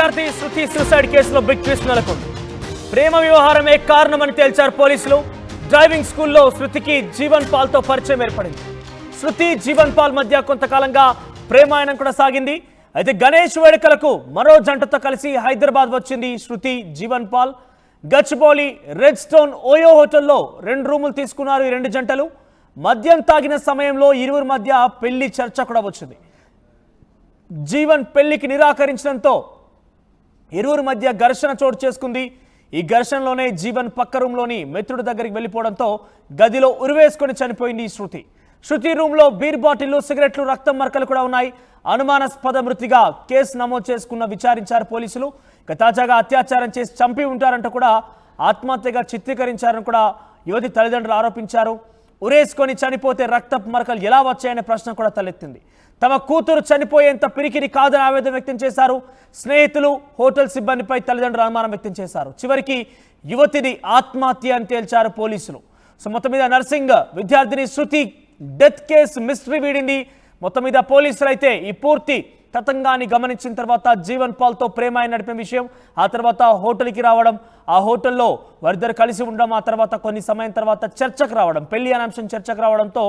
విద్యార్థి శృతి సూసైడ్ కేసులో big twist నెలకొంది. ప్రేమ వ్యవహారమే కారణమని తేల్చారు పోలీసులు. డ్రైవింగ్ స్కూల్లో శృతికి జీవన్ పాల్ తో పరిచయం ఏర్పడింది. శృతి జీవన్ పాల్ మధ్య కొంతకాలంగా ప్రేమాయణం కూడా సాగింది. అయితే గణేష్ వేడుకలకు మరో జంటతో కలిసి హైదరాబాద్ వచ్చింది Shruti Jeevan Paul. Gachibowli red stone OYO హోటల్లో 2 రూములు తీసుకున్నారు ఈ 2 జంటలు. మద్యం తాగిన సమయంలో ఇరువురి మధ్య పెళ్లి చర్చ కూడా వచ్చింది. జీవన్ పెళ్లికి నిరాకరించడంతో ఇరువురి మధ్య ఘర్షణ చోటు చేసుకుంది. ఈ ఘర్షణలోనే జీవన్ పక్క రూమ్లోని మిత్రుడి దగ్గరికి వెళ్ళిపోవడంతో గదిలో ఉరివేసుకొని చనిపోయింది శృతి. శృతి రూమ్లో బీర్ బాటిళ్లు, సిగరెట్లు, రక్తం మరకలు కూడా ఉన్నాయి. అనుమానాస్పద మృతిగా కేసు నమోదు చేసుకున్న విచారించారు పోలీసులు. ఇక తాజాగా అత్యాచారం చేసి చంపి ఉంటారంటూ కూడా ఆత్మహత్యగా చిత్రీకరించారని కూడా యువతి తల్లిదండ్రులు ఆరోపించారు. ఉరేసుకొని చనిపోతే రక్తపు మరకలు ఎలా వచ్చాయనే ప్రశ్న కూడా తలెత్తింది. తమ కూతురు చనిపోయేంత పిరికిది కాదని ఆవేదన వ్యక్తం చేశారు. స్నేహితులు, హోటల్ సిబ్బందిపై తల్లిదండ్రులు అనుమానం వ్యక్తం చేశారు. చివరికి యువతిది ఆత్మహత్య అని తేల్చారు పోలీసులు. సో మొత్తం మీద నర్సింగ్ విద్యార్థిని శృతి డెత్ కేసు మిస్టరీ వీడింది. మొత్తం మీద పోలీసులు అయితే ఈ పూర్తి తతంగాన్ని గమనించిన తర్వాత జీవన్ పాల్తో ప్రేమాయణ నడిపిన విషయం, ఆ తర్వాత హోటల్కి రావడం, ఆ హోటల్లో వారిద్దరు కలిసి ఉండడం, ఆ తర్వాత కొన్ని సమయం తర్వాత చర్చకు రావడం, పెళ్లి అనే అంశం చర్చకు రావడంతో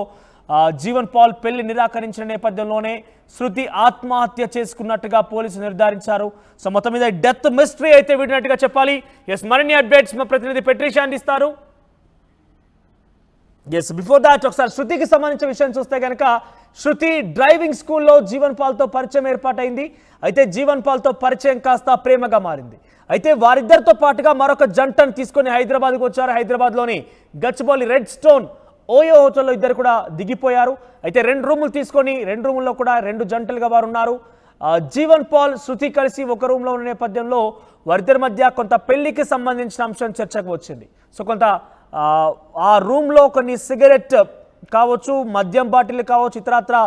జీవన్ పాల్ పెళ్లి నిరాకరించిన నేపథ్యంలోనే శృతి ఆత్మహత్య చేసుకున్నట్టుగా పోలీసులు నిర్ధారించారు. సో మొత్తం మీద డెత్ మిస్టరీ అయితే వీడినట్టుగా చెప్పాలి. ఎస్, మరిన్ని అప్డేట్స్ మా ప్రతినిధి పెట్రిషా అందిస్తారు. ఎస్, బిఫోర్ దాట్ ఒకసారి శృతికి సంబంధించిన విషయం చూస్తే కనుక శృతి డ్రైవింగ్ స్కూల్లో జీవన్ పాల్తో పరిచయం ఏర్పాటైంది. అయితే జీవన్ పాల్తో పరిచయం కాస్త ప్రేమగా మారింది. అయితే వారిద్దరితో పాటుగా మరొక జంటను తీసుకొని హైదరాబాద్కు వచ్చారు. హైదరాబాద్లోని గచ్చిబౌలి రెడ్ స్టోన్ ఓయో హోటల్లో ఇద్దరు కూడా దిగిపోయారు. అయితే 2 రూములు తీసుకొని 2 రూముల్లో కూడా 2 జంటలుగా వారు ఉన్నారు. జీవన్ పాల్, శృతి కలిసి ఒక రూమ్లో ఉన్న నేపథ్యంలో వారిద్దరి మధ్య కొంత పెళ్లికి సంబంధించిన అంశం చర్చకు వచ్చింది. సో కొంత ఆ రూమ్లో కొన్ని సిగరెట్ కావచ్చు, మద్యం బాటిల్ కావచ్చు, ఇతరత్ర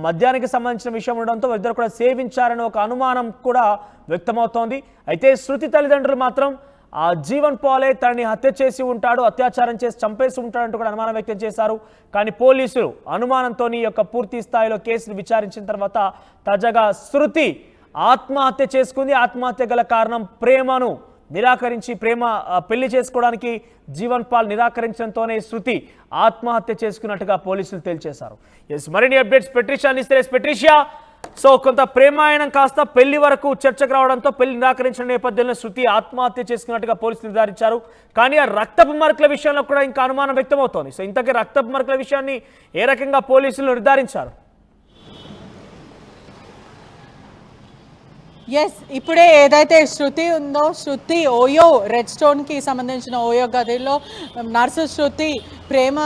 మద్యానికి సంబంధించిన విషయం ఉండడంతో వారిద్దరు కూడా సేవించారని ఒక అనుమానం కూడా వ్యక్తమవుతోంది. అయితే శృతి తల్లిదండ్రులు మాత్రం జీవన్ పాలే తనని హత్య చేసి ఉంటాడు, అత్యాచారం చేసి చంపేసి ఉంటాడంటూ కూడా అనుమానం వ్యక్తం చేశారు. కానీ పోలీసులు అనుమానంతో ఈ యొక్క పూర్తి స్థాయిలో కేసును విచారించిన తర్వాత తాజాగా శృతి ఆత్మహత్య చేసుకుంది. ఆత్మహత్య గల కారణం ప్రేమను నిరాకరించి పెళ్లి చేసుకోవడానికి జీవన్ పాల్ నిరాకరించడంతోనే శృతి ఆత్మహత్య చేసుకున్నట్టుగా పోలీసులు తేల్చేశారు. ఎస్, మరిన్ని అప్డేట్స్ పెట్రిషియా అందిస్తే. పెట్రిషియా, సో కొంత ప్రేమాయణం కాస్త పెళ్లి వరకు చర్చకు రావడంతో పెళ్లి నిరాకరించిన నేపథ్యంలో శృతి ఆత్మహత్య చేసుకున్నట్టుగా పోలీసులు నిర్ధారించారు. కానీ ఆ రక్తపు మరకల విషయంలో కూడా ఇంకా అనుమానం వ్యక్తమవుతోంది. సో ఇంతకీ రక్తపు మరకల విషయాన్ని ఏ రకంగా పోలీసులు నిర్ధారించారు? ఎస్, ఇప్పుడే ఏదైతే శృతి ఉందో, శృతి ఓయో రెడ్ స్టోన్కి సంబంధించిన ఓయో గదిలో నర్సు శృతి ప్రేమ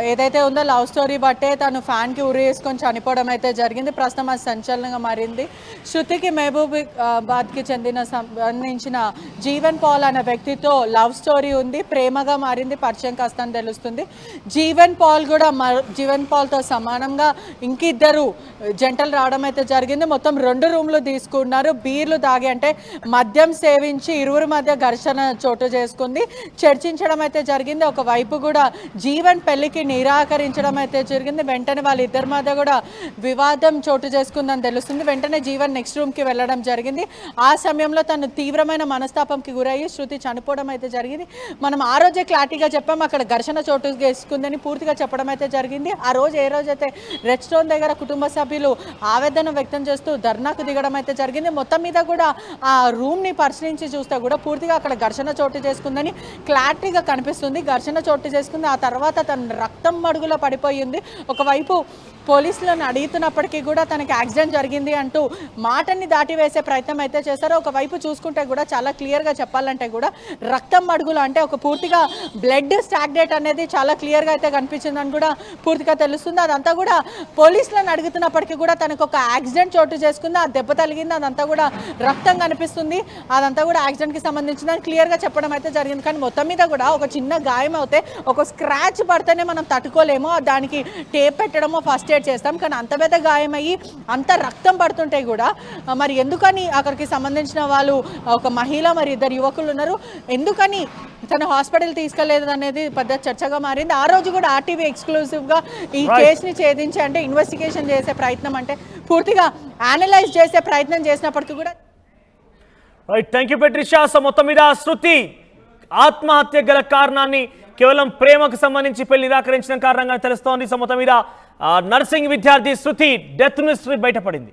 ఏదైతే ఉందో లవ్ స్టోరీ బట్టే తను ఫ్యాన్కి ఉరి వేసుకొని చనిపోవడం అయితే జరిగింది. ప్రస్తుతం అది సంచలనంగా మారింది. శృతికి మహబూబాబాద్కి సంబంధించిన జీవన్ పాల్ అనే వ్యక్తితో లవ్ స్టోరీ ఉంది, ప్రేమగా మారింది, పరిచయం కాస్త అని తెలుస్తుంది. జీవన్ పాల్తో సమానంగా ఇంకిద్దరు జంటలు రావడం అయితే జరిగింది. మొత్తం 2 రూమ్లు తీసుకున్నారు. బీర్లు తాగి, అంటే మద్యం సేవించి ఇరువురి మధ్య ఘర్షణ చోటు చేసుకుంది, చర్చించడం అయితే జరిగింది. ఒకవైపు కూడా జీవన్ పెళ్లికి నిరాకరించడం అయితే జరిగింది. వెంటనే వాళ్ళిద్దరి మధ్య కూడా వివాదం చోటు చేసుకుందని తెలుస్తుంది. వెంటనే జీవన్ నెక్స్ట్ రూమ్కి వెళ్ళడం జరిగింది. ఆ సమయంలో తను తీవ్రమైన మనస్తాపంకి గురయ్యి శృతి చనిపోవడం అయితే జరిగింది. మనం ఆ రోజే క్లారిటీగా చెప్పాము, అక్కడ ఘర్షణ చోటు చేసుకుందని పూర్తిగా చెప్పడం అయితే జరిగింది. ఆ రోజు ఏ రోజైతే రెడ్ స్టోన్ దగ్గర కుటుంబ సభ్యులు ఆవేదన వ్యక్తం చేస్తూ ధర్నాకు దిగడం అయితే జరిగింది. మొత్తం మీద కూడా ఆ రూమ్ని పరిశీలించి చూస్తే కూడా పూర్తిగా అక్కడ ఘర్షణ చోటు చేసుకుందని క్లారిటీగా కనిపిస్తుంది. ఘర్షణ చోటు చేసుకుంది. ఆ తర్వాత తన రక్తం మడుగులో పడిపోయింది. ఒకవైపు పోలీసులను అడుగుతున్నప్పటికీ కూడా తనకి యాక్సిడెంట్ జరిగింది అంటూ మాటని దాటివేసే ప్రయత్నం అయితే చేశారు. ఒకవైపు చూసుకుంటే కూడా చాలా క్లియర్గా చెప్పాలంటే కూడా రక్తం మడుగులు, అంటే ఒక పూర్తిగా బ్లడ్ స్టాగ్నేట్ అనేది చాలా క్లియర్గా అయితే కనిపించిందని కూడా పూర్తిగా తెలుస్తుంది. అదంతా కూడా పోలీసులను అడుగుతున్నప్పటికీ కూడా తనకు ఒక యాక్సిడెంట్ చోటు చేసుకుంది, ఆ దెబ్బ తగిలింది, అదంతా కూడా రక్తం కనిపిస్తుంది, అదంతా కూడా యాక్సిడెంట్కి సంబంధించిందని క్లియర్గా చెప్పడం అయితే జరిగింది. కానీ మొత్తం మీద కూడా ఒక చిన్న గాయం అయితే, ఒక స్క్రాచ్ పడితేనే మనం తట్టుకోలేమో, దానికి టేప్ పెట్టడమో ఫస్ట్ ఎయిడ్ చేస్తాం. కానీ అంత పెద్ద గాయమయ్యి అంత రక్తం పడుతుంటే కూడా మరి ఎందుకని అక్కడికి సంబంధించిన వాళ్ళు, ఒక మహిళ మరి 2 యువకులు ఉన్నారు, ఎందుకని తన హాస్పిటల్ తీసుకెళ్లేదు అనేది పెద్ద చర్చగా మారింది. ఆ రోజు కూడా ఆర్టీవీ ఎక్స్క్లూజివ్గా ఈ కేసుని ఛేదించి, అంటే ఇన్వెస్టిగేషన్ చేసే ప్రయత్నం, అంటే పూర్తిగా అనలైజ్ చేసే ప్రయత్నం చేసినప్పటికీ కూడా రైట్, థ్యాంక్ యూ పెట్రిషా. సో మొత్తం మీద శృతి ఆత్మహత్య గల కారణాన్ని కేవలం ప్రేమకు సంబంధించి పెళ్లి నిరాకరించిన కారణంగా తెలుస్తోంది. సో మొత్తం మీద నర్సింగ్ విద్యార్థి శృతి డెత్ మిస్టరీ బయటపడింది.